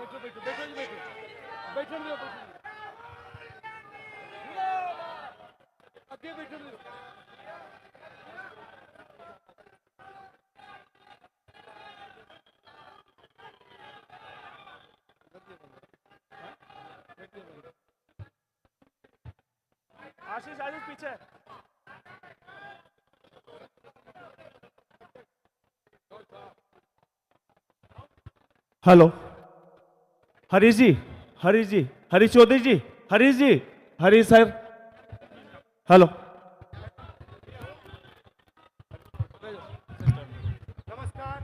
बैठो बैठो बैठो जी बैठो बैठन दो अगे बैठन दो आशीष आशीष पीछे हेलो हरीश जी हरीश चौधरी जी हरीश सर हेलो नमस्कार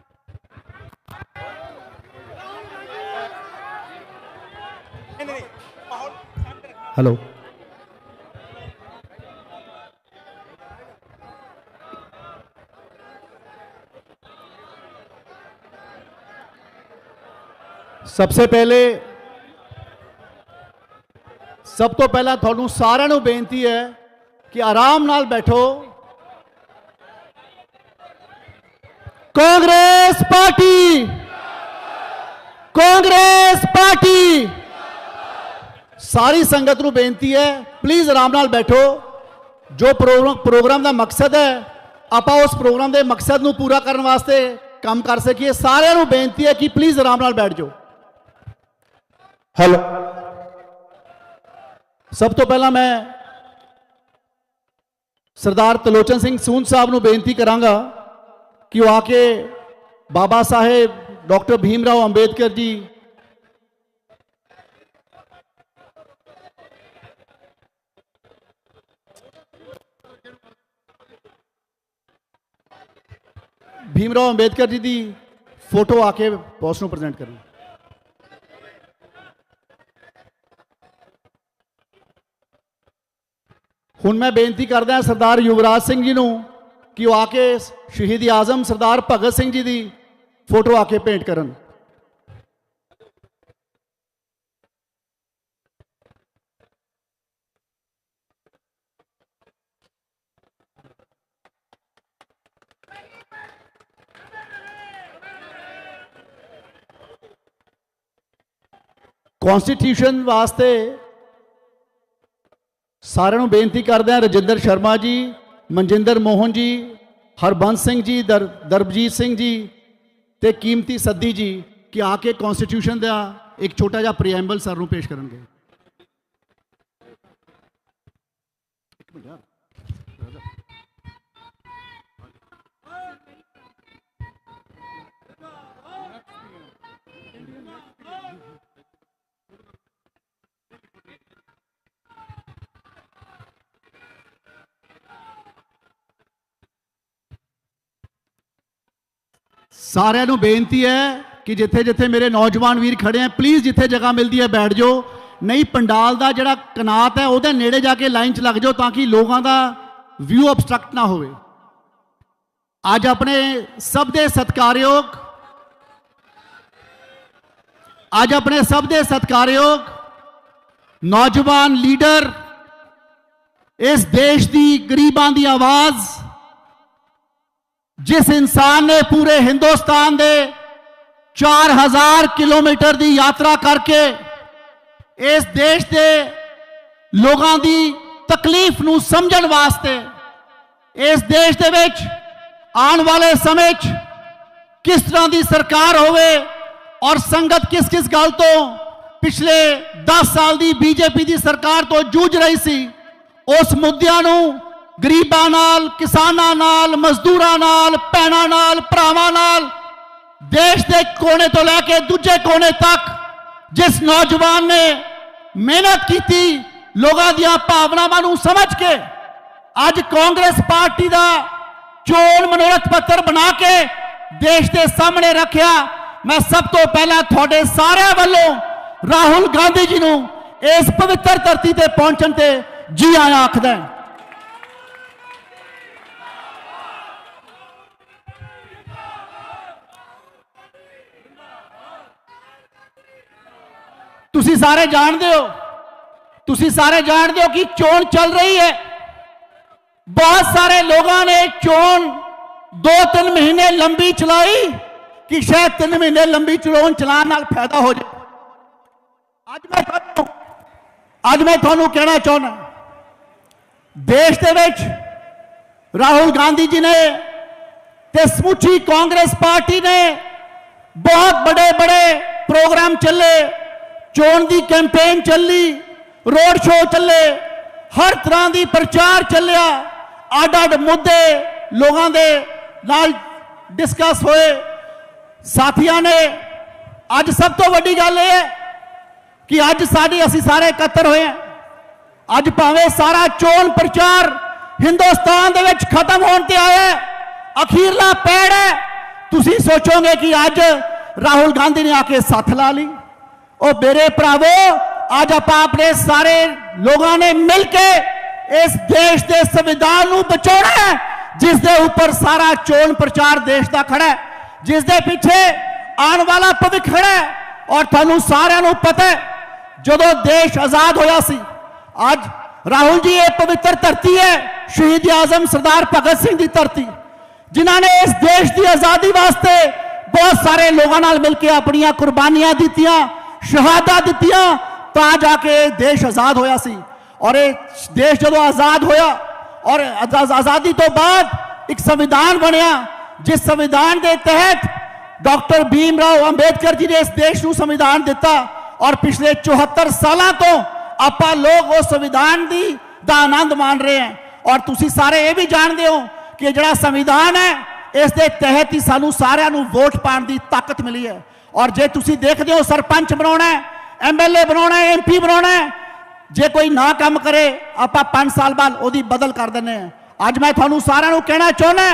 हेलो सबसे पहले सब तो पहला थानू सारिਆਂ ਨੂੰ बेनती है कि आराम नाल बैठो। कांग्रेस पार्टी सारी संगत ਨੂੰ बेनती है प्लीज आराम नाल बैठो। जो प्रोग्राम का मकसद है आप उस प्रोग्राम के मकसद ਨੂੰ पूरा करने वास्ते काम कर सकिए। सारिਆਂ ਨੂੰ बेनती है कि प्लीज आराम नाल बैठ जाओ। हेलो सब तो पहला मैं सरदार त्रिलोचन सिंह सूंद साहब ਨੂੰ बेनती करांगा कि वो आके बाबा साहेब डॉक्टर भीमराव अंबेडकर जी की फोटो आके बॉस ਨੂੰ प्रेजेंट करें। हुण मैं बेनती करदा सरदार युवराज सिंह जी कि वो आके शहीद आजम सरदार भगत सिंह जी की फोटो आके भेंट करन। कॉन्स्टिट्यूशन वास्ते सारे बेनती करते हैं रजिंदर शर्मा जी, मनजिंदर मोहन जी, हरबंस सिंह जी, दरबजीत सिंह जी ते कीमती सद्दी जी कि आके कॉन्स्टिट्यूशन का एक छोटा जा प्रीएम्बल सर नूं पेश करेंगे। सारिਆਂ ਨੂੰ बेनती है कि जिथे जिथे मेरे नौजवान वीर खड़े हैं प्लीज़ जिथे जगह मिलती है बैठ जाओ, नहीं पंडाल का जिहड़ा कनात है वो नेड़े जाके लाइन च लग जाओ ताकि लोगों का व्यू ऑबस्ट्रक्ट ना हो। अज अपने सब दे सत्कारयोग नौजवान लीडर इस देश की गरीबां की आवाज़ जिस इंसान ने पूरे हिंदुस्तान दे 4000 किलोमीटर की यात्रा करके इस देश के लोगों की तकलीफ नूं समझण वास्ते इस देश दे विच आने वाले समय किस तरह की सरकार होवे और संगत किस किस गल तो पिछले 10 साल की बीजेपी की सरकार तो जूझ रही सी, उस मुद्दों नूं गरीबां नाल, किसानां नाल, मजदूरां नाल, भैणां नाल, भरावां नाल देश के कोने तो लैके दूजे कोने तक जिस नौजवान ने मेहनत की लोगों दी भावनावां नूं समझ के अज कांग्रेस पार्टी का चोण मनोरथ पत्र बना के देश के सामने रखा। मैं सब तो पहला थोड़े सारे वालों राहुल गांधी जी नूं इस पवित्र धरती ते पहुंचण ते जी आया आखदा। तुसी सारे जानते हो कि चोण चल रही है। बहुत सारे लोगों ने चोण 2-3 महीने लंबी चलाई कि शायद 3 महीने लंबी चोण चलाने नाल फायदा हो जाए। ਅੱਜ ਮੈਂ ਤੁਹਾਨੂੰ ਕਹਿਣਾ ਚਾਹੁੰਦਾ, ਦੇਸ਼ ਦੇ ਵਿੱਚ ਰਾਹੁਲ ਗਾਂਧੀ ਜੀ ਨੇ ਤੇ ਸਮੁੱਚੀ ਕਾਂਗਰਸ ਪਾਰਟੀ ਨੇ बहुत बड़े बड़े प्रोग्राम चले, चोन की कैंपेन चली, रोड शो चले, हर तरह की प्रचार चलिया, अड अड मुद्दे लोगों के नाल डिस्कस होए। साथियों ने अज सब तो वड्डी गल यह है कि अज असी सारे इकट्ठे हुए हैं। अज भावें सारा चोन प्रचार हिंदुस्तान दे विच खत्म होने ते आया, अखीरला पैड़ है। तुसी सोचोगे कि अज राहुल गांधी ने आके साथ ला ली। और मेरे भरावो, आज आप अपने सारे लोगों ने मिलकर इस देश के संविधान को बचाना है, जिस दे ऊपर सारा चोन प्रचार देश का खड़ा है, जिस दे पीछे आने वाला भविख खड़ा है। और थानू सारिआं पता है, जदों देश आजाद होया सी, आज राहुल जी ये पवित्र धरती है, शहीद आजम सरदार भगत सिंह की धरती, जिन्होंने इस देश की आजादी वास्ते बहुत सारे लोगों नाल मिलकर अपनी कुर्बानियां दित्तियां, शहादत दित्तियां, तां जाके देश आजाद होया सी। और ये देश जदों आजाद होया और आजादी तो बाद एक संविधान बनया, जिस संविधान के तहत डॉक्टर भीमराव अंबेडकर जी ने इस देश को संविधान दिता। और पिछले 74 सालों तो आप लोग उस संविधान का आनंद मान रहे हैं। और तुसी सारे ये भी जानते हो कि जो संविधान है, इस दे तहत ही सानू सारिआं नू वोट पाने की ताकत मिली है। और जे तुसी देखते हो, सरपंच बनाना है, MLA बनाना है, MP बनाना है, जे कोई ना काम करे आप 5 साल बाद ओदी बदल कर देने हैं। अज मैं थानू सारिआं नू कहना चाहुंदा,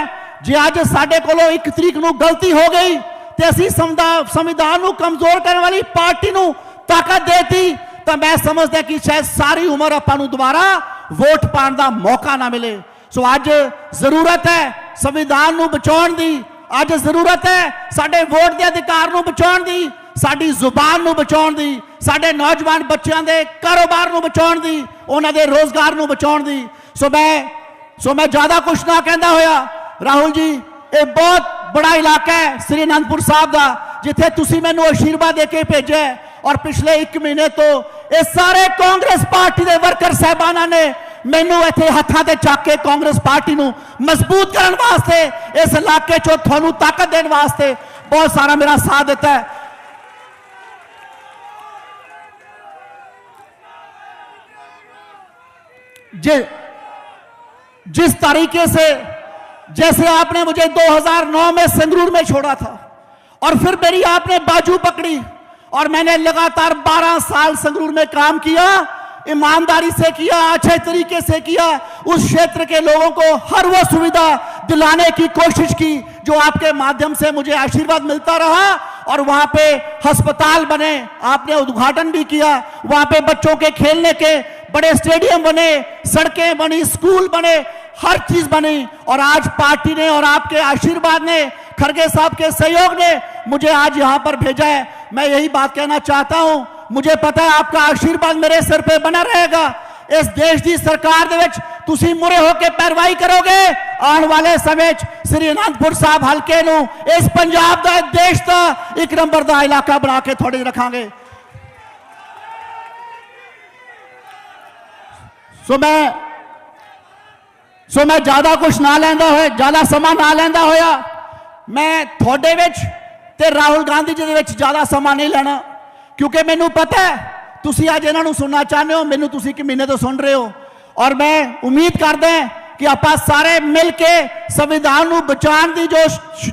जे अज साडे कोलों 1 तरीक नू गलती हो गई ते असीं संविधान नू कमजोर करने वाली पार्टी नू ताकत देती, तो मैं समझदा कि शायद सारी उम्र आपां नू दोबारा वोट पाने का मौका ना मिले। सो अज जरूरत है संविधान नू बचाउण दी, अज जरूरत है साडे वोट के अधिकार नू बचाउण दी, साडी जुबान नू बचाउण दी, साडे नौजवान बच्चों के कारोबार नू बचाउण दी, उन्हां दे रोजगार नू बचाउण दी। सो मैं ज्यादा कुछ ना कहंदा होया, राहुल जी ये बहुत बड़ा इलाका है श्री आनंदपुर साहब का, जिथे तुसी मैनू आशीर्वाद दे के भेजे। और पिछले 1 महीने तो ये सारे कांग्रेस पार्टी के वर्कर साहबाना ने मैनू इत्थे हत्थां ते चक के कांग्रेस पार्टी नू मजबूत करने वास्ते, इस इलाके चो थानू ताकत देने वास्ते बहुत सारा मेरा साथ देता है। जिस तरीके से जैसे आपने मुझे 2009 में संगरूर में छोड़ा था और फिर मेरी आपने बाजू पकड़ी और मैंने लगातार 12 साल संगरूर में काम किया, ईमानदारी से किया, अच्छे तरीके से किया, उस क्षेत्र के लोगों को हर वो सुविधा दिलाने की कोशिश की जो आपके माध्यम से मुझे आशीर्वाद मिलता रहा। और वहां पे अस्पताल बने, आपने उद्घाटन भी किया, वहां पे बच्चों के खेलने के बड़े स्टेडियम बने, सड़कें बनी, स्कूल बने, हर चीज बनी। और आज पार्टी ने और आपके आशीर्वाद ने, खड़गे साहब के सहयोग ने मुझे आज यहां पर भेजा है। मैं यही बात कहना चाहता हूं, मुझे पता है आपका आशीर्वाद मेरे सिर पे बना रहेगा। इस देश की सरकार दे विच तुसी मुरे होकर पैरवाई करोगे, आने वाले समय श्री आनंदपुर साहब हल्के नू इस पंजाब का, देश का 1 नंबर का इलाका बना के थोड़ी रखांगे। सो मैं ज्यादा कुछ ना लैंदा होया, ज्यादा समा ना लैंदा होया, मैं थोड़े विच ते राहुल गांधी जी दे विच ज्यादा समा नहीं लेना, क्योंकि मैनू पता है तुसी आज इन्हां नू सुनना चाहते हो, मैनू तुसी 1 महीने तो सुन रहे हो। और मैं उम्मीद करदा कि आप सारे मिल के संविधान नू बचाने की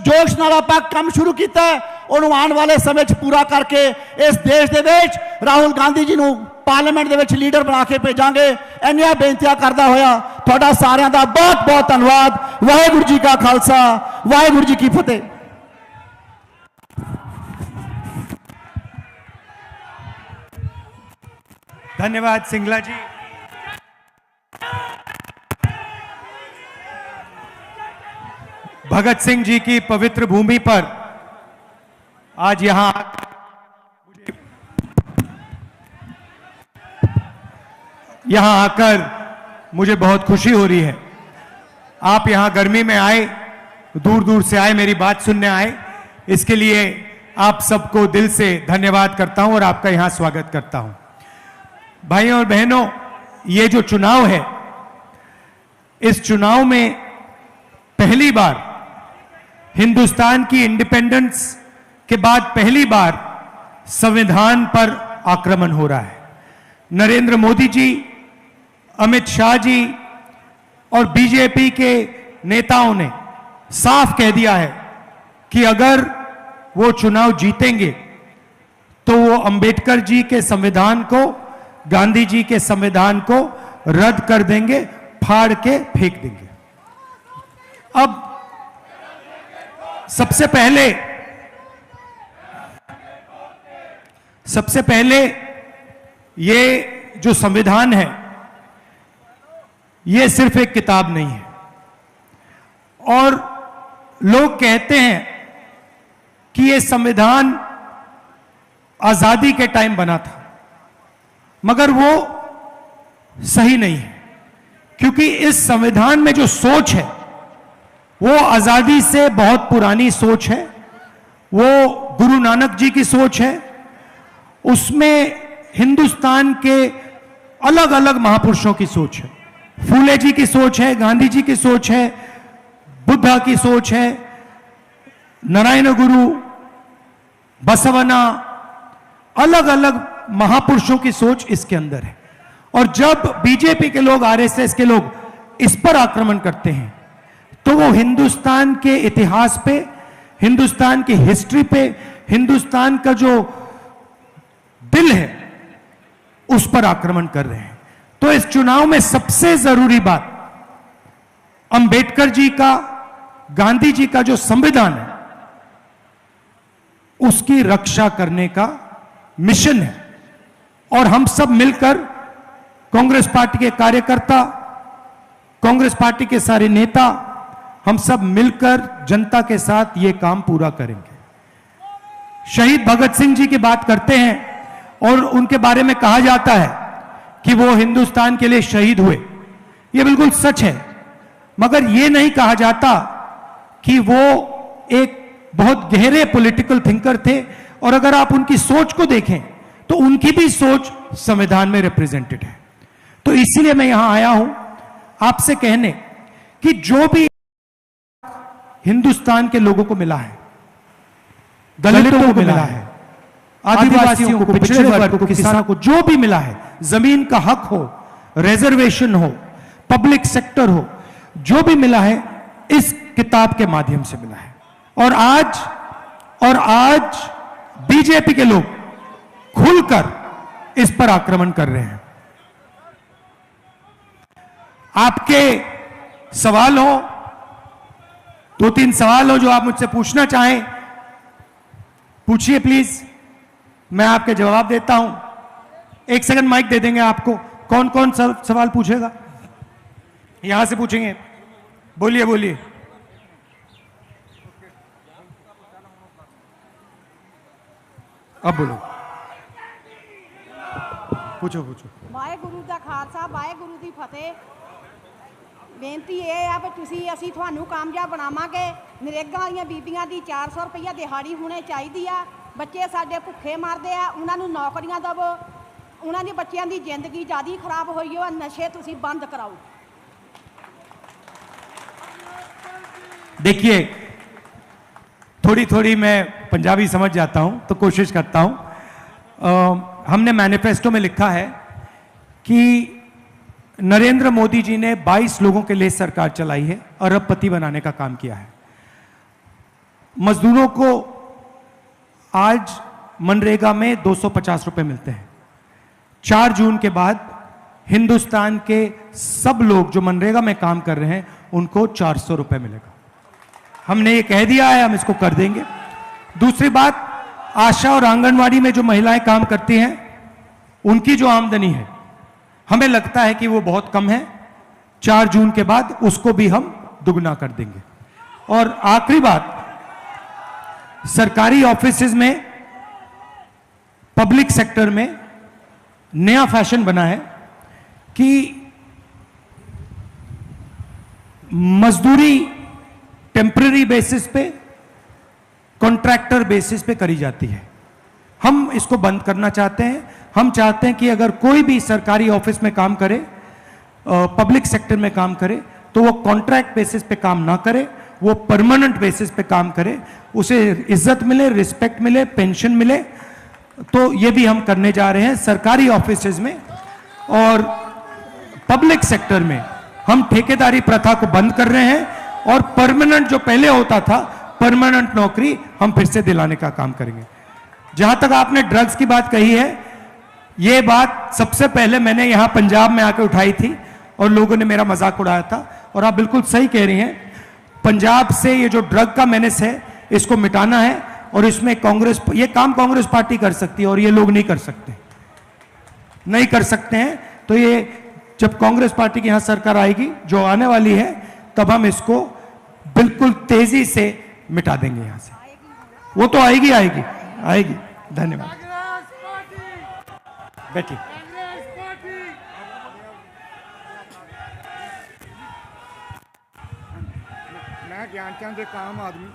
जोश नाल आपां काम शुरू किया है, उन्होंने आने वाले समय पूरा करके इस देश दे विच राहुल गांधी जी नू पार्लीमेंट दे विच लीडर बना के भेजांगे। इन्नियां बेनतियां करदा होया तुहाडा सारिआं दा बहुत बहुत धन्नवाद। वाहिगुरू जी का खालसा, वाहिगुरू जी की फतेह। धन्यवाद सिंगला जी। भगत सिंह जी की पवित्र भूमि पर आज यहां आकर मुझे बहुत खुशी हो रही है। आप यहां गर्मी में आए, दूर दूर से आए, मेरी बात सुनने आए, इसके लिए आप सबको दिल से धन्यवाद करता हूं और आपका यहां स्वागत करता हूं। भाइयों और बहनों, ये जो चुनाव है, इस चुनाव में पहली बार हिंदुस्तान की इंडिपेंडेंस के बाद पहली बार संविधान पर आक्रमण हो रहा है। नरेंद्र मोदी जी, अमित शाह जी और बीजेपी के नेताओं ने साफ कह दिया है कि अगर वो चुनाव जीतेंगे तो वो अंबेडकर जी के संविधान को, गांधी जी के संविधान को रद्द कर देंगे, फाड़ के फेंक देंगे। अब सबसे पहले ये जो संविधान है, ये सिर्फ एक किताब नहीं है। और लोग कहते हैं कि ये संविधान आजादी के टाइम बना था, मगर वो सही नहीं है, क्योंकि इस संविधान में जो सोच है वो आजादी से बहुत पुरानी सोच है। वो गुरु नानक जी की सोच है। उसमें हिंदुस्तान के अलग अलग महापुरुषों की सोच है। फूले जी की सोच है, गांधी जी की सोच है, बुद्धा की सोच है, नारायण गुरु, बसवना, अलग अलग महापुरुषों की सोच इसके अंदर है। और जब बीजेपी के लोग, आरएसएस के लोग इस पर आक्रमण करते हैं तो वो हिंदुस्तान के इतिहास पे, हिंदुस्तान की हिस्ट्री पे, हिंदुस्तान का जो दिल है उस पर आक्रमण कर रहे हैं। तो इस चुनाव में सबसे जरूरी बात अंबेडकर जी का, गांधी जी का जो संविधान है उसकी रक्षा करने का मिशन है। और हम सब मिलकर, कांग्रेस पार्टी के कार्यकर्ता, कांग्रेस पार्टी के सारे नेता, हम सब मिलकर जनता के साथ यह काम पूरा करेंगे। शहीद भगत सिंह जी की बात करते हैं और उनके बारे में कहा जाता है कि वो हिंदुस्तान के लिए शहीद हुए। यह बिल्कुल सच है, मगर यह नहीं कहा जाता कि वो एक बहुत गहरे पॉलिटिकल थिंकर थे। और अगर आप उनकी सोच को देखें तो उनकी भी सोच संविधान में रिप्रेजेंटेड है। तो इसीलिए मैं यहां आया हूं आपसे कहने कि जो भी हिंदुस्तान के लोगों को मिला है, दलितों को मिला है, आदिवासियों को, पिछड़े वर्ग को, किसानों को, जो भी मिला है, जमीन का हक हो, रिजर्वेशन हो, पब्लिक सेक्टर हो, जो भी मिला है इस किताब के माध्यम से मिला है। और आज बीजेपी के लोग खुलकर इस पर आक्रमण कर रहे हैं। आपके सवाल हो, 2-3 सवाल हो जो आप मुझसे पूछना चाहें, पूछिए प्लीज, मैं आपके जवाब देता हूं। 1 सेकंड माइक दे देंगे आपको। कौन कौन सवाल पूछेगा? यहां से पूछेंगे। बोलिए बोलिए। अब बोलो, पूछो पूछो। ਵਾਹਿਗੁਰੂ ਦਾ ਖਾਲਸਾ, ਵਾਹਿਗੁਰੂ ਦੀ ਫਤਿਹ। ਬੇਨਤੀ ਇਹ ਆ ਵੀ ਅਸੀਂ ਤੁਹਾਨੂੰ ਕਾਮਯਾਬ ਬਣਾਵਾਂਗੇ। ਨਰੇਗਾ ਵਾਲੀਆਂ ਬੀਬੀਆਂ ਦੀ 400 ਰੁਪਈਆ ਦਿਹਾੜੀ ਹੋਣੇ ਚਾਹੀਦੀ ਆ। ਬੱਚੇ ਸਾਡੇ ਭੁੱਖੇ ਮਰਦੇ ਆ, ਉਹਨਾਂ ਨੂੰ ਨੌਕਰੀਆਂ ਦਿਵੋ। ਉਹਨਾਂ ਦੇ ਬੱਚਿਆਂ ਦੀ ਜ਼ਿੰਦਗੀ ਜ਼ਿਆਦਾ ਖਰਾਬ ਹੋਈ ਹੋ, ਨਸ਼ੇ ਤੁਸੀਂ ਬੰਦ ਕਰਾਓ। देखिए, थोड़ी थोड़ी मैं पंजाबी समझ जाता हूं तो कोशिश करता हूं। हमने मैनिफेस्टो में लिखा है कि नरेंद्र मोदी जी ने 22 लोगों के लिए सरकार चलाई है, अरबपति बनाने का काम किया है। मजदूरों को आज मनरेगा में 250 रुपए मिलते हैं। 4 जून के बाद हिंदुस्तान के सब लोग जो मनरेगा में काम कर रहे हैं उनको 400 रुपए मिलेगा। हमने ये कह दिया है, हम इसको कर देंगे। दूसरी बात, आशा और आंगनवाड़ी में जो महिलाएं काम करती हैं उनकी जो आमदनी है, हमें लगता है कि वो बहुत कम है। 4 जून के बाद उसको भी हम दुगना कर देंगे। और आखिरी बात, सरकारी ऑफिसेज में, पब्लिक सेक्टर में नया फैशन बना है कि मजदूरी टेम्पररी बेसिस पे कॉन्ट्रैक्टर बेसिस पे करी जाती है। हम इसको बंद करना चाहते हैं। हम चाहते हैं कि अगर कोई भी सरकारी ऑफिस में काम करे, पब्लिक सेक्टर में काम करे, तो वो कॉन्ट्रैक्ट बेसिस पे काम ना करे, वो परमानेंट बेसिस पे काम करे, उसे इज्जत मिले, रिस्पेक्ट मिले, पेंशन मिले। तो ये भी हम करने जा रहे हैं सरकारी ऑफिसेज में। और पब्लिक सेक्टर में हम ठेकेदारी प्रथा को बंद कर रहे हैं और परमानेंट जो पहले होता था, परमानेंट नौकरी हम फिर से दिलाने का काम करेंगे। जहां तक आपने ड्रग्स की बात कही है, यह बात सबसे पहले मैंने यहां पंजाब में आकर उठाई थी और लोगों ने मेरा मजाक उड़ाया था। और आप बिल्कुल सही कह रही हैं, पंजाब से ये जो ड्रग का मेनेस है, इसको मिटाना है। और इसमें कांग्रेस, ये काम कांग्रेस पार्टी कर सकती है और ये लोग नहीं कर सकते, नहीं कर सकते हैं। तो ये जब कांग्रेस पार्टी की यहां सरकार आएगी, जो आने वाली है, तब हम इसको बिल्कुल तेजी से मिटा देंगे यहां से। वो तो आएगी आएगी आएगी। धन्यवाद। बैठिए। मैं ज्ञानचंद एक आम आदमी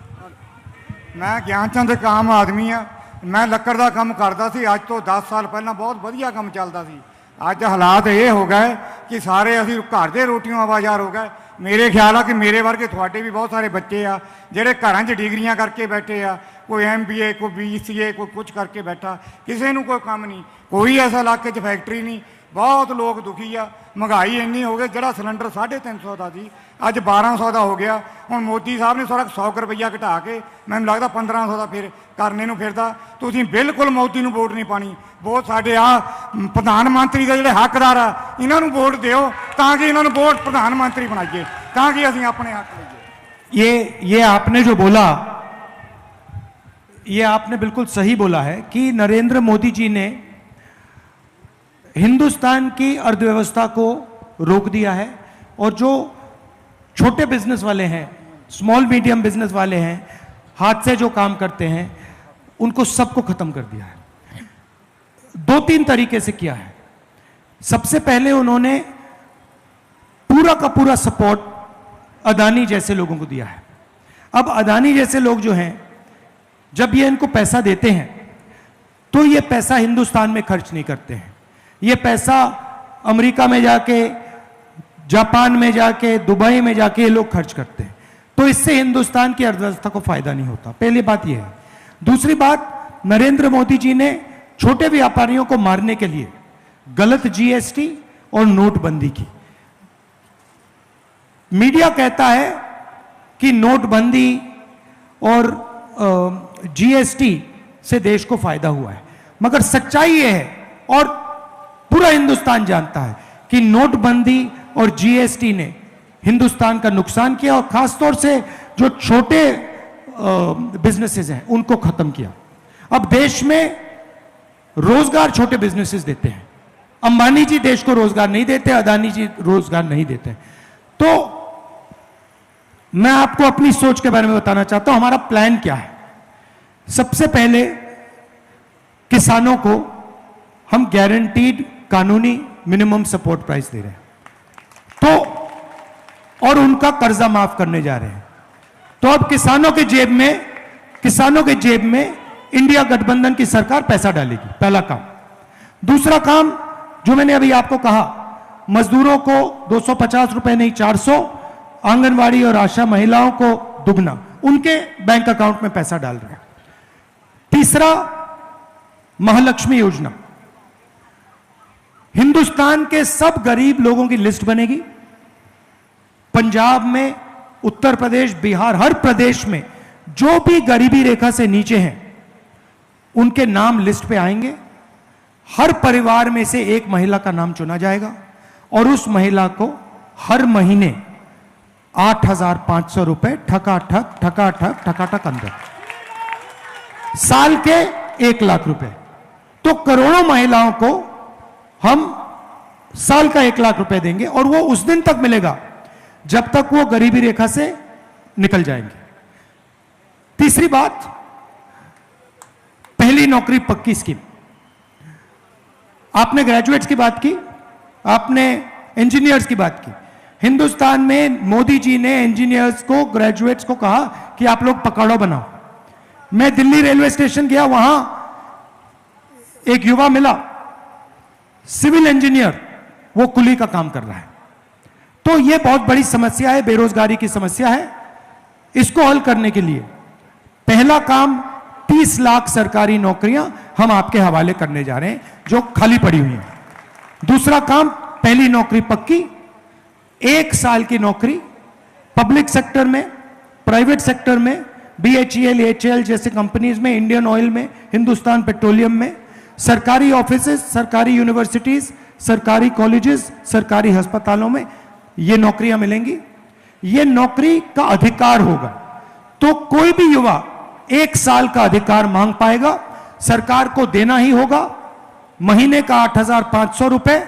मैं ਗਿਆਨਚੰਦ ਇੱਕ ਆਮ ਆਦਮੀ ਆ। ਮੈਂ ਲੱਕੜ ਦਾ ਕੰਮ ਕਰਦਾ ਸੀ। ਅੱਜ ਤੋਂ 10 ਸਾਲ ਪਹਿਲਾਂ ਬਹੁਤ ਵਧੀਆ ਕੰਮ ਚੱਲਦਾ ਸੀ। ਅੱਜ ਹਾਲਾਤ ਇਹ ਹੋ ਗਏ ਕਿ ਸਾਰੇ ਅਸੀਂ ਘਰ ਦੇ ਰੋਟੀਆਂ ਆਵਾਜ਼ਾਰ ਹੋ ਗਏ। ਮੇਰੇ ਖਿਆਲ ਆ ਕਿ ਮੇਰੇ ਵਰਗੇ ਤੁਹਾਡੇ ਵੀ ਬਹੁਤ ਸਾਰੇ ਬੱਚੇ ਆ ਜਿਹੜੇ ਘਰਾਂ 'ਚ ਡਿਗਰੀਆਂ ਕਰਕੇ ਬੈਠੇ ਆ। ਕੋਈ MBA, ਕੋਈ BCA, ਕੋਈ ਕੁਝ ਕਰਕੇ ਬੈਠਾ। ਕਿਸੇ ਨੂੰ ਕੋਈ ਕੰਮ ਨਹੀਂ, ਕੋਈ ਐਸਾ ਇਲਾਕੇ 'ਚ ਫੈਕਟਰੀ ਨਹੀਂ। ਬਹੁਤ ਲੋਕ ਦੁਖੀ ਆ। ਮਹਿੰਗਾਈ ਇੰਨੀ ਹੋ ਗਈ, ਜਿਹੜਾ ਸਿਲੰਡਰ 350 ਦਾ ਸੀ ਅੱਜ 1200 ਦਾ ਹੋ ਗਿਆ। ਹੁਣ ਮੋਦੀ ਸਾਹਿਬ ਨੇ ਸਾਰਾ 100 ਰੁਪਈਆ ਘਟਾ ਕੇ ਮੈਨੂੰ ਲੱਗਦਾ 1500 ਦਾ ਫਿਰ ਕਰਨੇ ਨੂੰ ਫਿਰਦਾ। ਤੁਸੀਂ ਬਿਲਕੁਲ ਮੋਦੀ ਨੂੰ ਵੋਟ ਨਹੀਂ ਪਾਣੀ। ਵੋਟ ਸਾਡੇ ਆ ਪ੍ਰਧਾਨ ਮੰਤਰੀ ਦੇ ਜਿਹੜੇ ਹੱਕਦਾਰ ਆ, ਇਹਨਾਂ ਨੂੰ ਵੋਟ ਦਿਓ ਤਾਂ ਕਿ ਇਹਨਾਂ ਨੂੰ ਵੋਟ ਪ੍ਰਧਾਨ ਮੰਤਰੀ ਬਣਾਈਏ, ਤਾਂ ਕਿ ਅਸੀਂ ਆਪਣੇ ਹੱਕ ਲਈਏ। ये आपने जो बोला, ये आपने बिल्कुल सही बोला है कि नरेंद्र मोदी जी ने हिंदुस्तान की अर्थव्यवस्था को रोक दिया है और जो छोटे बिजनेस वाले हैं, स्मॉल मीडियम बिजनेस वाले हैं, हाथ से जो काम करते हैं, उनको सबको खत्म कर दिया है। 2-3 तरीके से किया है। सबसे पहले उन्होंने पूरा का पूरा सपोर्ट अदानी जैसे लोगों को दिया है। अब अदानी जैसे लोग जो हैं, जब ये इनको पैसा देते हैं तो ये पैसा हिंदुस्तान में खर्च नहीं करते हैं। ये पैसा अमेरिका में जाके, जापान में जाके, दुबई में जाके ये लोग खर्च करते हैं। तो इससे हिंदुस्तान की अर्थव्यवस्था को फायदा नहीं होता। पहली बात यह है। दूसरी बात, नरेंद्र मोदी जी ने छोटे व्यापारियों को मारने के लिए गलत GST और नोटबंदी की। मीडिया कहता है कि नोटबंदी और GST से देश को फायदा हुआ है, मगर सच्चाई यह है और पूरा हिंदुस्तान जानता है कि नोटबंदी और GST ने हिंदुस्तान का नुकसान किया और खासतौर से जो छोटे बिजनेसेस हैं उनको खत्म किया। अब देश में रोजगार छोटे बिजनेसेस देते हैं। अंबानी जी देश को रोजगार नहीं देते, अदानी जी रोजगार नहीं देते। तो मैं आपको अपनी सोच के बारे में बताना चाहता हूं। हमारा प्लान क्या है? सबसे पहले किसानों को हम गारंटीड कानूनी मिनिमम सपोर्ट प्राइस दे रहे हैं, तो और उनका कर्जा माफ करने जा रहे हैं। तो अब किसानों के जेब में इंडिया गठबंधन की सरकार पैसा डालेगी, पहला काम। दूसरा काम जो मैंने अभी आपको कहा, मजदूरों को 250 रुपए नहीं 400, आंगनवाड़ी और आशा महिलाओं को दुगना, उनके बैंक अकाउंट में पैसा डाल रहे हैं। तीसरा, महालक्ष्मी योजना। हिंदुस्तान के सब गरीब लोगों की लिस्ट बनेगी। पंजाब में, उत्तर प्रदेश, बिहार, हर प्रदेश में जो भी गरीबी रेखा से नीचे हैं उनके नाम लिस्ट पे आएंगे। हर परिवार में से एक महिला का नाम चुना जाएगा और उस महिला को हर महीने 8,500 रुपए ठकाठक अंदर, साल के 1 लाख रुपए। तो करोड़ों महिलाओं को हम साल का 1 लाख रुपए देंगे और वो उस दिन तक मिलेगा जब तक वो गरीबी रेखा से निकल जाएंगे। तीसरी बात, पहली नौकरी पक्की स्कीम। आपने ग्रेजुएट्स की बात की, आपने इंजीनियर्स की बात की। हिंदुस्तान में मोदी जी ने इंजीनियर्स को, ग्रेजुएट्स को कहा कि आप लोग पकौड़ा बनाओ। मैं दिल्ली रेलवे स्टेशन गया, वहां एक युवा मिला, सिविल इंजीनियर, वो कुली का काम कर रहा है। तो यह बहुत बड़ी समस्या है, बेरोजगारी की समस्या है। इसको हल करने के लिए पहला काम 30 लाख सरकारी नौकरियां हम आपके हवाले करने जा रहे हैं जो खाली पड़ी हुई हैं। दूसरा काम, पहली नौकरी पक्की, 1 साल की नौकरी पब्लिक सेक्टर में, प्राइवेट सेक्टर में, BHEL, HAL जैसे कंपनीज में, इंडियन ऑयल में, हिंदुस्तान पेट्रोलियम में, सरकारी ऑफिसेज, सरकारी यूनिवर्सिटीज, सरकारी कॉलेजेस, सरकारी अस्पतालों में ये नौकरियां मिलेंगी। ये नौकरी का अधिकार होगा, तो कोई भी युवा 1 साल का अधिकार मांग पाएगा, सरकार को देना ही होगा। महीने का 8,500 रुपए,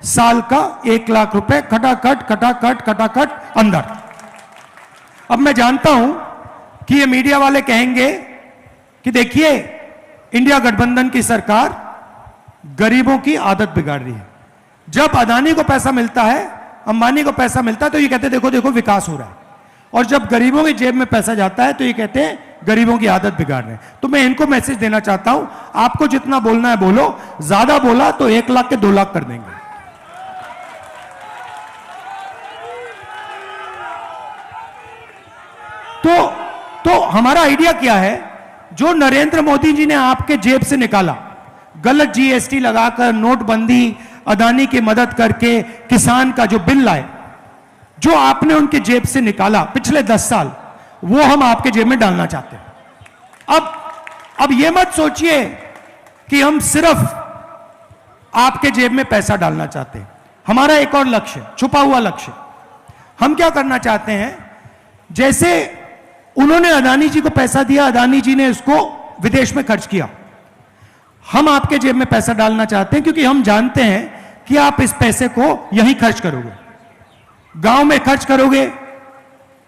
साल का 1 लाख रुपए, खटाखट खटाखट खटाखट अंदर। अब मैं जानता हूं कि ये मीडिया वाले कहेंगे कि देखिए इंडिया गठबंधन की सरकार गरीबों की आदत बिगाड़ रही है। जब अदानी को पैसा मिलता है, अंबानी को पैसा मिलता है, तो ये कहते हैं देखो देखो विकास हो रहा है, और जब गरीबों की जेब में पैसा जाता है तो ये कहते हैं गरीबों की आदत बिगाड़ रहे हैं। तो मैं इनको मैसेज देना चाहता हूं, आपको जितना बोलना है बोलो, ज्यादा बोला तो 1 लाख के 2 लाख कर देंगे। तो हमारा आइडिया क्या है, जो नरेंद्र मोदी जी ने आपके जेब से निकाला, गलत GST लगाकर, नोटबंदी, अदानी की मदद करके, किसान का जो बिल लाए, जो आपने उनके जेब से निकाला पिछले 10 साल, वो हम आपके जेब में डालना चाहते हैं। अब ये मत सोचिए कि हम सिर्फ आपके जेब में पैसा डालना चाहते हैं। हमारा एक और लक्ष्य, छुपा हुआ लक्ष्य, हम क्या करना चाहते हैं, जैसे उन्होंने अदानी जी को पैसा दिया, अदानी जी ने इसको विदेश में खर्च किया, हम आपके जेब में पैसा डालना चाहते हैं, क्योंकि हम जानते हैं कि आप इस पैसे को यहीं खर्च करोगे, गांव में खर्च करोगे,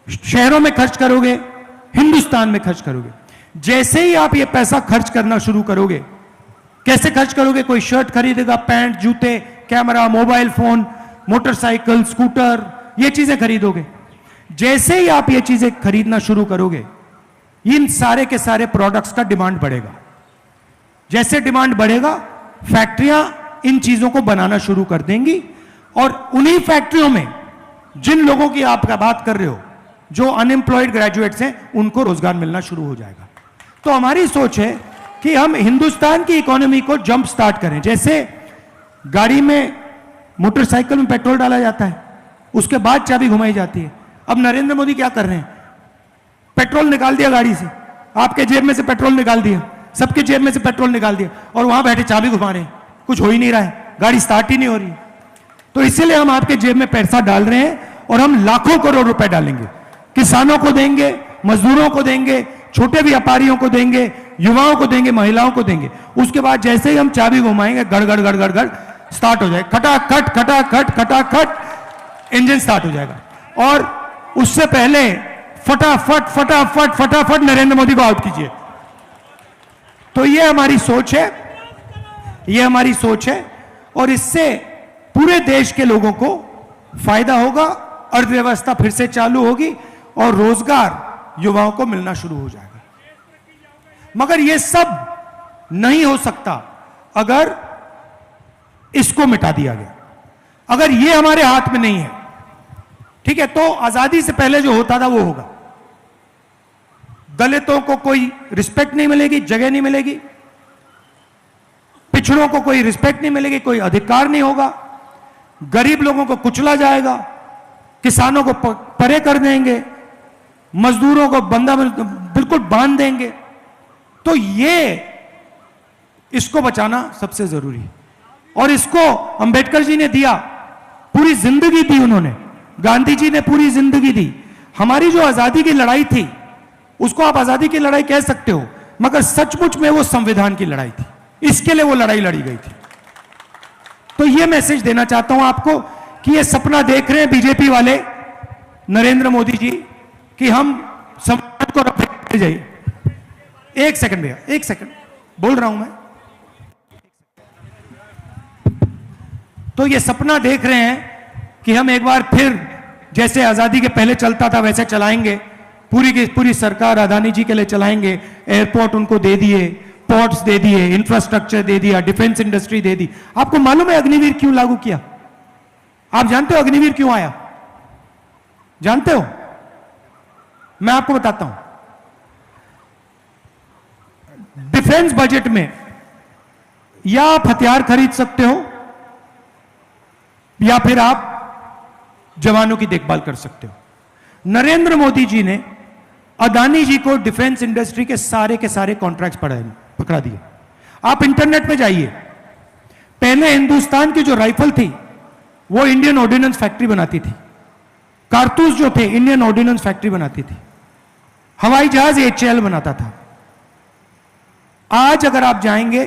शहरों में खर्च करोगे, हिंदुस्तान में खर्च करोगे। जैसे ही आप ये पैसा खर्च करना शुरू करोगे, कैसे खर्च करोगे, कोई शर्ट खरीदेगा, पैंट, जूते, camera, mobile phone, motorcycle, scooter, ये चीजें खरीदोगे। जैसे ही आप ये चीजें खरीदना शुरू करोगे, इन सारे के सारे प्रोडक्ट्स का डिमांड बढ़ेगा। जैसे डिमांड बढ़ेगा, फैक्ट्रियां इन चीजों को बनाना शुरू कर देंगी, और उन्हीं फैक्ट्रियों में जिन लोगों की आप बात कर रहे हो, जो अनएम्प्लॉयड ग्रेजुएट्स हैं, उनको रोजगार मिलना शुरू हो जाएगा। तो हमारी सोच है कि हम हिंदुस्तान की इकोनॉमी को जंप स्टार्ट करें। जैसे गाड़ी में, मोटरसाइकिल में पेट्रोल डाला जाता है, उसके बाद चाबी घुमाई जाती है। अब नरेंद्र मोदी क्या कर रहे हैं, पेट्रोल निकाल दिया गाड़ी से, आपके जेब में से पेट्रोल निकाल दिया, सबके जेब में से पेट्रोल निकाल दिया, और वहां बैठे चाबी घुमा रहे हैं, कुछ हो ही नहीं रहा है, गाड़ी स्टार्ट ही नहीं हो रही। तो इसीलिए हम आपके जेब में पैसा डाल रहे हैं, और हम लाखों करोड़ रुपए डालेंगे, किसानों को देंगे, मजदूरों को देंगे, छोटे व्यापारियों को देंगे, युवाओं को देंगे, महिलाओं को देंगे। उसके बाद जैसे ही हम चाबी घुमाएंगे, गड़गड़ गड़गड़ गड़ स्टार्ट हो जाएगा, खटाखट खटाखट खटाखट इंजन स्टार्ट हो जाएगा। और उससे पहले फटाफट फटाफट फटाफट नरेंद्र मोदी को आउट कीजिए। तो ये हमारी सोच है, ये हमारी सोच है, और इससे पूरे देश के लोगों को फायदा होगा, अर्थव्यवस्था फिर से चालू होगी, और रोजगार युवाओं को मिलना शुरू हो जाएगा। मगर यह सब नहीं हो सकता अगर इसको मिटा दिया गया, अगर यह हमारे हाथ में नहीं है, ठीक है। तो आजादी से पहले जो होता था वो होगा। दलितों को कोई रिस्पेक्ट नहीं मिलेगी, जगह नहीं मिलेगी, पिछड़ों को कोई रिस्पेक्ट नहीं मिलेगी, कोई अधिकार नहीं होगा, गरीब लोगों को कुचला जाएगा, किसानों को परे कर देंगे, मजदूरों को बंदा बिल्कुल बांध देंगे। तो ये इसको बचाना सबसे जरूरी है, और इसको अंबेडकर जी ने दिया, पूरी जिंदगी दी उन्होंने, गांधी जी ने पूरी जिंदगी दी। हमारी जो आजादी की लड़ाई थी, उसको आप आजादी की लड़ाई कह सकते हो, मगर सचमुच में वो संविधान की लड़ाई थी, इसके लिए वो लड़ाई लड़ी गई थी। तो ये मैसेज देना चाहता हूं आपको कि ये सपना देख रहे हैं बीजेपी वाले, नरेंद्र मोदी जी, कि हम संविधान को रख जाइए। एक सेकंड भैया, एक सेकंड बोल रहा हूं मैं। तो ये सपना देख रहे हैं कि हम एक बार फिर जैसे आजादी के पहले चलता था वैसे चलाएंगे, पूरी की पूरी सरकार अदानी जी के लिए चलाएंगे, एयरपोर्ट उनको दे दिए, पोर्ट्स दे दिए, इंफ्रास्ट्रक्चर दे दिया, डिफेंस इंडस्ट्री दे दी। आपको मालूम है अग्निवीर क्यों लागू किया? आप जानते हो अग्निवीर क्यों आया? जानते हो? मैं आपको बताता हूं। डिफेंस बजट में या आप हथियार खरीद सकते हो या फिर आप जवानों की देखभाल कर सकते हो। नरेंद्र मोदी जी ने अदानी जी को डिफेंस इंडस्ट्री के सारे कॉन्ट्रैक्ट्स पकड़ा दिए। आप इंटरनेट पे जाइए, पहले हिंदुस्तान की जो राइफल थी वो इंडियन ऑर्डिनेंस फैक्ट्री बनाती थी, कारतूस जो थे इंडियन ऑर्डिनेंस फैक्ट्री बनाती थी, हवाई जहाज HAL बनाता था। आज अगर आप जाएंगे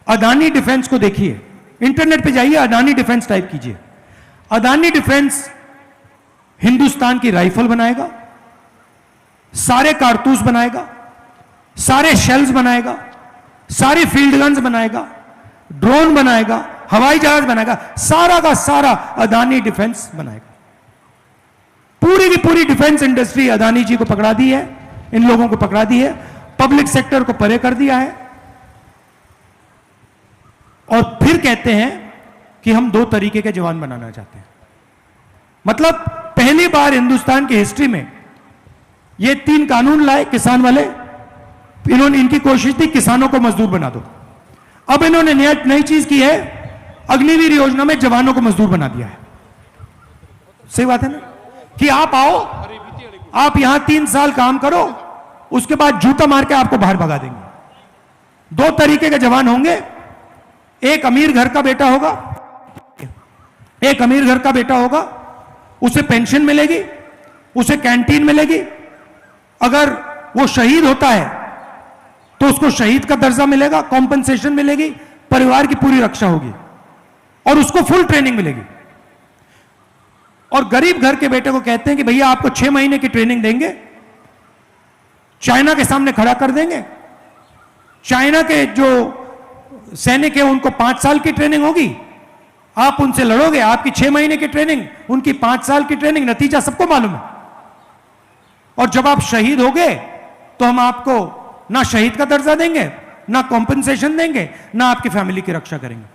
अदानी डिफेंस को देखिए, इंटरनेट पे जाइए, अदानी डिफेंस टाइप कीजिए, अदानी डिफेंस हिंदुस्तान की राइफल बनाएगा, सारे कारतूस बनाएगा, सारे शेल्स बनाएगा, सारी फील्ड गन्स बनाएगा, ड्रोन बनाएगा, हवाई जहाज बनाएगा, सारा का सारा अदानी डिफेंस बनाएगा। पूरी की पूरी डिफेंस इंडस्ट्री अदानी जी को पकड़ा दी है, इन लोगों को पकड़ा दी है, पब्लिक सेक्टर को परे कर दिया है, और फिर कहते हैं कि हम 2 तरीके के जवान बनाना चाहते हैं। मतलब पहली बार हिंदुस्तान की हिस्ट्री में ये 3 कानून लाए किसान वाले, इन्होंने, इनकी कोशिश थी किसानों को मजदूर बना दो। अब इन्होंने नई चीज की है, अग्निवीर योजना में जवानों को मजदूर बना दिया है। सही बात है ना, कि आप आओ, आप यहां 3 साल काम करो, उसके बाद जूता मार के आपको बाहर भगा देंगे। 2 तरीके के जवान होंगे, एक अमीर घर का बेटा होगा, एक अमीर घर का बेटा होगा, उसे पेंशन मिलेगी, उसे कैंटीन मिलेगी, अगर वो शहीद होता है तो उसको शहीद का दर्जा मिलेगा, कॉम्पनसेशन मिलेगी, परिवार की पूरी रक्षा होगी और उसको फुल ट्रेनिंग मिलेगी। और गरीब घर के बेटे को कहते हैं कि भैया आपको 6 महीने की ट्रेनिंग देंगे, चाइना के सामने खड़ा कर देंगे, चाइना के जो सैनिक है उनको 5 साल की ट्रेनिंग होगी, आप उनसे लड़ोगे, आपकी 6 महीने की ट्रेनिंग, उनकी 5 साल की ट्रेनिंग, नतीजा सबको मालूम है। और जब आप शहीद होगे तो हम आपको ना शहीद का दर्जा देंगे, ना कॉम्पनसेशन देंगे, ना आपकी फैमिली की रक्षा करेंगे।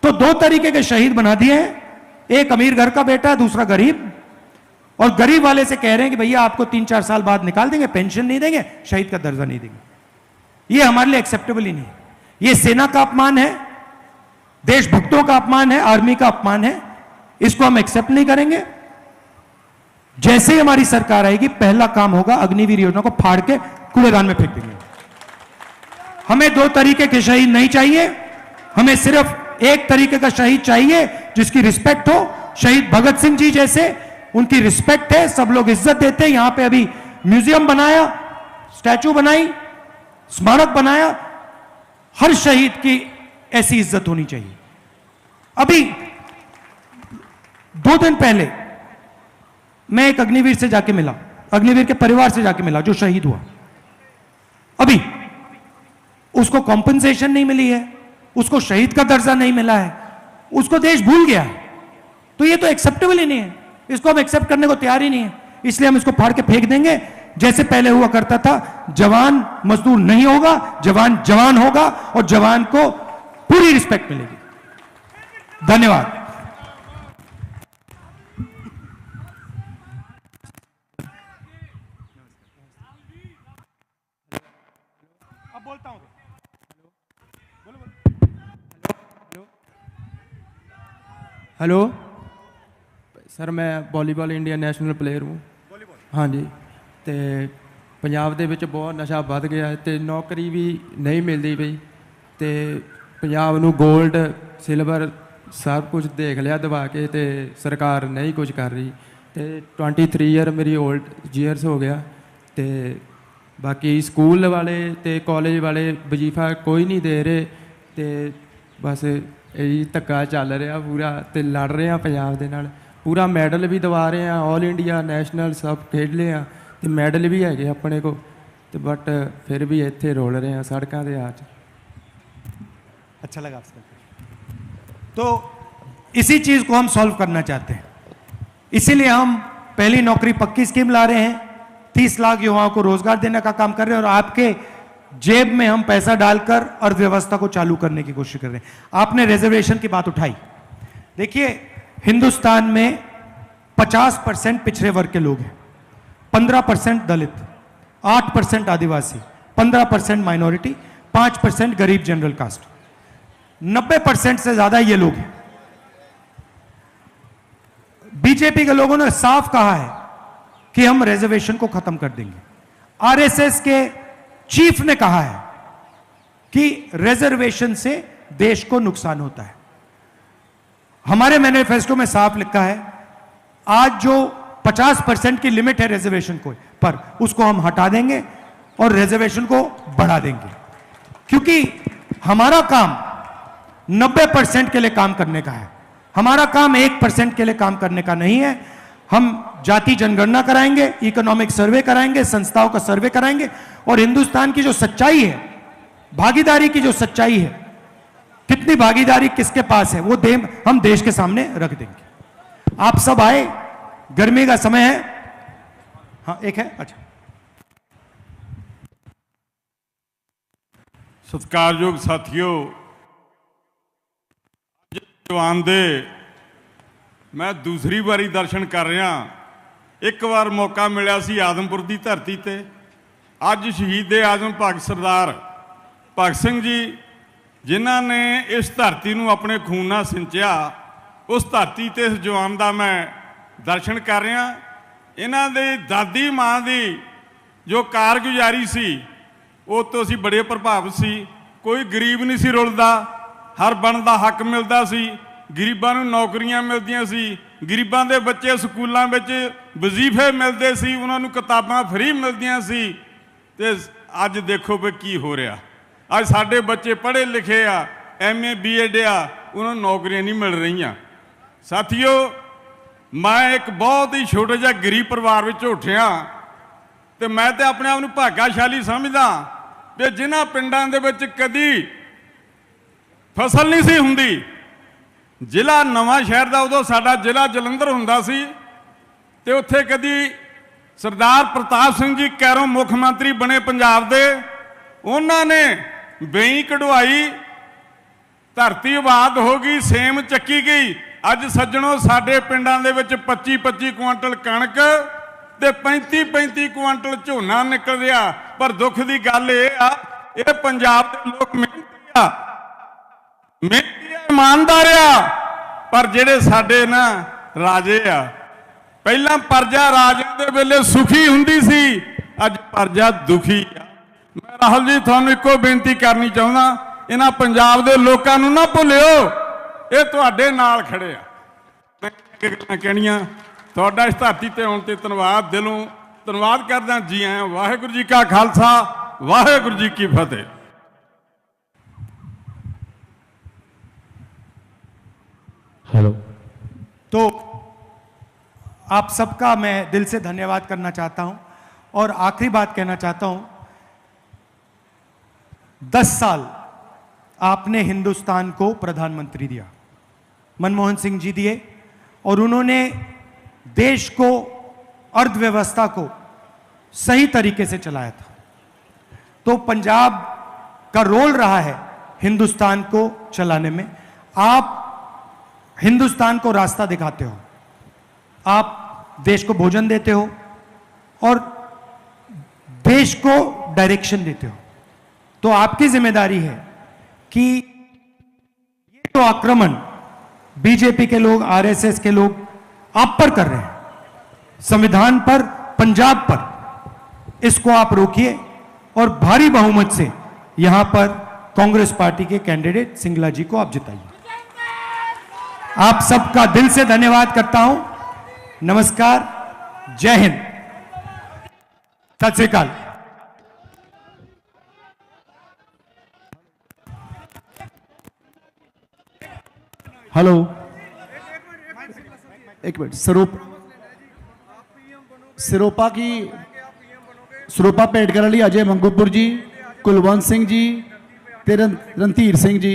तो 2 तरीके के शहीद बना दिए हैं, एक अमीर घर का बेटा, दूसरा गरीब। और गरीब वाले से कह रहे हैं कि भैया आपको 3-4 साल बाद निकाल देंगे, पेंशन नहीं देंगे, शहीद का दर्जा नहीं देंगे। ये हमारे लिए एक्सेप्टेबल ही नहीं है। ये सेना का अपमान है, देशभक्तों का अपमान है, आर्मी का अपमान है, इसको हम एक्सेप्ट नहीं करेंगे। जैसे ही हमारी सरकार आएगी, पहला काम होगा अग्निवीर योजना को फाड़ के कूड़ेदान में फेंक देंगे। हमें 2 तरीके के शहीद नहीं चाहिए, हमें सिर्फ एक तरीके का शहीद चाहिए जिसकी रिस्पेक्ट हो। शहीद भगत सिंह जी जैसे, उनकी रिस्पेक्ट है, सब लोग इज्जत देते हैं। यहां पे अभी म्यूजियम बनाया, स्टैचू बनाई, स्मारक बनाया, हर शहीद की ऐसी इज्जत होनी चाहिए। अभी 2 दिन पहले मैं एक अग्निवीर से जाके मिला, अग्निवीर के परिवार से जाके मिला जो शहीद हुआ। अभी उसको कॉम्पनसेशन नहीं मिली है, उसको शहीद का दर्जा नहीं मिला है, उसको देश भूल गया है। तो ये तो एक्सेप्टेबल ही नहीं है, इसको हम एक्सेप्ट करने को तैयार ही नहीं है। इसलिए हम इसको फाड़ के फेंक देंगे, जैसे पहले हुआ करता था। जवान मजदूर नहीं होगा, जवान जवान होगा और जवान को पूरी रिस्पेक्ट मिलेगी। धन्यवाद। अब बोलता हूं। हेलो सर, मैं वॉलीबॉल इंडिया ਨੈਸ਼ਨਲ ਪਲੇਅਰ ਹੂੰ। ਹਾਂਜੀ, ਤੇ ਪੰਜਾਬ ਦੇ ਵਿੱਚ ਬਹੁਤ ਨਸ਼ਾ ਵੱਧ ਗਿਆ ਤੇ ਨੌਕਰੀ ਵੀ ਨਹੀਂ ਮਿਲਦੀ ਪਈ, ਤੇ ਪੰਜਾਬ ਨੂੰ 골ਡ ਸਿਲਵਰ ਸਭ ਕੁਝ ਦੇਖ ਲਿਆ ਦਵਾ ਕੇ, ਤੇ ਸਰਕਾਰ ਨਹੀਂ ਕੁਝ ਕਰ ਰਹੀ। ਤੇ 23 ਈਅਰ ਮੇਰੀ 올ਡ ਈਅਰਸ ਹੋ ਗਿਆ, ਤੇ ਬਾਕੀ ਸਕੂਲ ਵਾਲੇ ਤੇ ਕਾਲਜ ਵਾਲੇ ਵਜ਼ੀਫਾ ਕੋਈ ਨਹੀਂ ਦੇ ਰਹੇ, ਤੇ ਬਸ ਇਹੀ ਧੱਕਾ ਚੱਲ ਰਿਹਾ ਪੂਰਾ, ਤੇ ਲੜ ਰਹੇ ਆ ਪੰਜਾਬ ਦੇ ਨਾਲ। ਪੂਰਾ ਮੈਡਲ ਵੀ ਦਿਵਾ ਰਹੇ ਆ, ਆਲ ਇੰਡੀਆ ਨੈਸ਼ਨਲ ਸਭ ਖੇਡ ਲਏ ਆ, ਤੇ ਮੈਡਲ ਵੀ ਹੈਗੇ ਆਪਣੇ ਕੋਲ, ਤੇ ਬਟ ਫਿਰ ਵੀ ਇੱਥੇ ਰੋਲ ਰਹੇ ਆ ਸੜਕਾਂ ਦੇ ਆ 'ਚ। अच्छा लगा आपसे। तो इसी चीज को हम सॉल्व करना चाहते हैं, इसीलिए हम पहली नौकरी पक्की स्कीम ला रहे हैं, 30 लाख युवाओं को रोजगार देने का काम कर रहे हैं और आपके जेब में हम पैसा डालकर अर्थव्यवस्था को चालू करने की कोशिश कर रहे हैं। आपने रिजर्वेशन की बात उठाई। देखिए, हिंदुस्तान में 50% पिछड़े वर्ग के लोग हैं, 15% दलित, 8% आदिवासी, 15% माइनॉरिटी, 5% गरीब जनरल कास्ट, 90% से ज्यादा ये लोग हैं। बीजेपी के लोगों ने साफ कहा है कि हम रिजर्वेशन को खत्म कर देंगे। आरएसएस के चीफ ने कहा है कि रिजर्वेशन से देश को नुकसान होता है। हमारे मैनिफेस्टो में साफ लिखा है, आज जो 50% की लिमिट है रिजर्वेशन को पर, उसको हम हटा देंगे और रिजर्वेशन को बढ़ा देंगे, क्योंकि हमारा काम 90% के लिए काम करने का है। हमारा काम 1% के लिए काम करने का नहीं है। हम जाति जनगणना कराएंगे, इकोनॉमिक सर्वे कराएंगे, संस्थाओं का सर्वे कराएंगे और हिंदुस्तान की जो सच्चाई है, भागीदारी की जो सच्चाई है, कितनी भागीदारी किसके पास है, वो हम देश के सामने रख देंगे। आप सब आए, गर्मी का समय है। हाँ, एक है। अच्छा, सत्कारयोग साथियों, जवान दे मैं दूसरी बारी दर्शन कर रहा। एक बार मौका मिला सी आदमपुर की धरती ते, अज शहीद आजम भगत सरदार भगत सिंह जी जिन्हां ने इस धरती नूं अपने खून नाल सिंचिया, उस धरती ते इस जवान का मैं दर्शन कर रहा। इन्हां दे दादी माँ की जो कारगुजारी सी, वो तो असीं बड़े प्रभावित सी। कोई गरीब नहीं सी रुलदा, हर बन का हक मिलता सी, गरीबां नूं नौकरियां मिलदियां सी, गरीबां दे बच्चे स्कूलों में वजीफे मिलते सी, उन्हां नूं किताबां फ्री मिलदियां सी। ते अज देखो भी की हो रहा। अज साडे बच्चे पढ़े लिखे आ, MA BEd आ, उन्हां नूं नौकरियां नहीं मिल रही। साथियों, मैं एक बहुत ही छोटे जिहा गरीब परिवार विच उठिया, तो मैं तो अपने आप नूं भाग्यशाली समझदा भी जिन्हां पिंडां दे विच कदी फसल नहीं सी हुंदी। जिला नवां शहर का उदों साडा जिला जलंधर हुंदा सी, ते उत्थे कदी सरदार प्रताप सिंह जी कैरों मुख मंत्री बने पंजाब दे, उन्होंने बेई कढ़वाई, धरती आबाद हो गई, सेम चक्की गई। अज सज्जणों, साडे पिंडां दे विच 25-25 कुआंटल कणक ते 35-35 कुआंटल झोना निकल रहा। पर दुख की गल यह आ, ये पंजाब के लोग मेहनती आ, ईमानदार आ, पर जेडे साडे ना राजे आ, पहला प्रजा राजा दे वेले सुखी हुंदी सी, अज प्रजा दुखी आ। मैं राहुल जी तुहानूं इक्को बेनती करनी चाहुंदा, इन्हां पंजाब दे लोकां नूं ना भुल्लिओ, ये तुहाडे नाल खड़े आ। मैं गल्लां कहणीआं, तुहाडा इस धरती ते आउण ते धन्नवाद, दिलों धन्नवाद करदा। जी आया। वाहिगुरू जी का खालसा, वाहिगुरू जी की फतेह। हेलो। तो आप सबका मैं दिल से धन्यवाद करना चाहता हूं और आखिरी बात कहना चाहता हूं, 10 साल आपने हिंदुस्तान को प्रधानमंत्री दिया, मनमोहन सिंह जी दिए, और उन्होंने देश को, अर्थव्यवस्था को सही तरीके से चलाया था। तो पंजाब का रोल रहा है हिंदुस्तान को चलाने में। आप हिंदुस्तान को रास्ता दिखाते हो, आप देश को भोजन देते हो और देश को डायरेक्शन देते हो। तो आपकी जिम्मेदारी है कि ये जो आक्रमण बीजेपी के लोग, आरएसएस के लोग आप पर कर रहे हैं, संविधान पर, पंजाब पर, इसको आप रोकिए और भारी बहुमत से यहां पर कांग्रेस पार्टी के कैंडिडेट सिंगला जी को आप जिताइए। आप सबका दिल से धन्यवाद करता हूं। नमस्कार, जय हिंद, सत श्री अकाल। हेलो, एक मिनट। सिरोपा पेटकर वाली अजय मंगूपुर जी, कुलवंत सिंह जी ते रणधीर सिंह जी,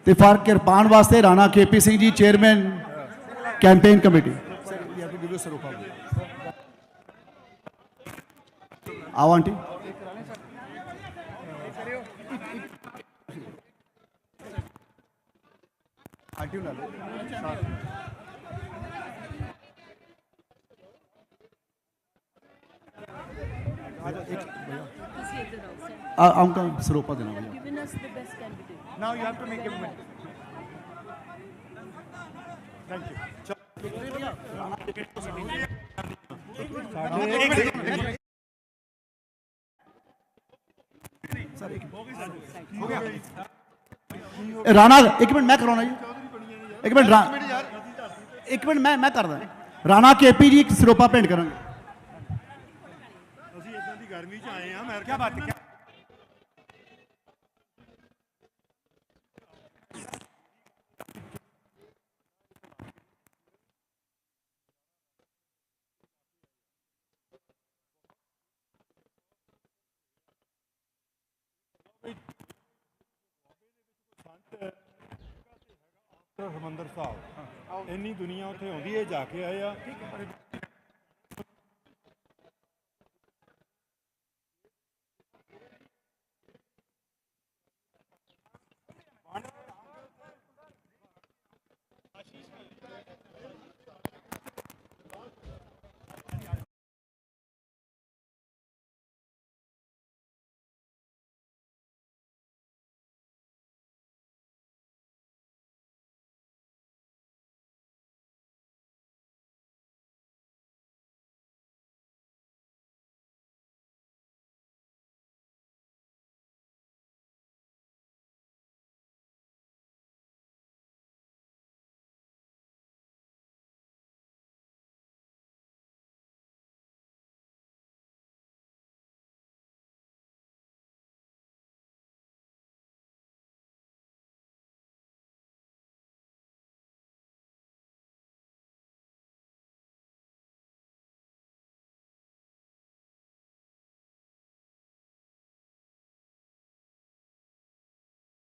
ते फॉर किरपान वास्ते Rana KP Singh ji, chairman campaign committee. आओ आंटी। आंटी ला लो। आऊँगा सरोपा देना भैया। Now you have to make him win. Thank you. Rana एक मिनट मैं करवाना जी, एक मिनट एक मिनट मैं करदा। राणा केपी जी सिरोपा भेंट करांगे। ਅਸੀਂ ਇਦਾਂ ਦੀ ਗਰਮੀ 'ਚ ਆਏ ਆ ਮੈਂ ਕੀ ਬਾਤ ਹੈ। ਹਰਿਮੰਦਰ ਸਾਹਿਬ ਇੰਨੀ ਦੁਨੀਆ ਉੱਥੇ ਆਉਂਦੀ ਹੈ, ਜਾ ਕੇ ਆਏ ਆ।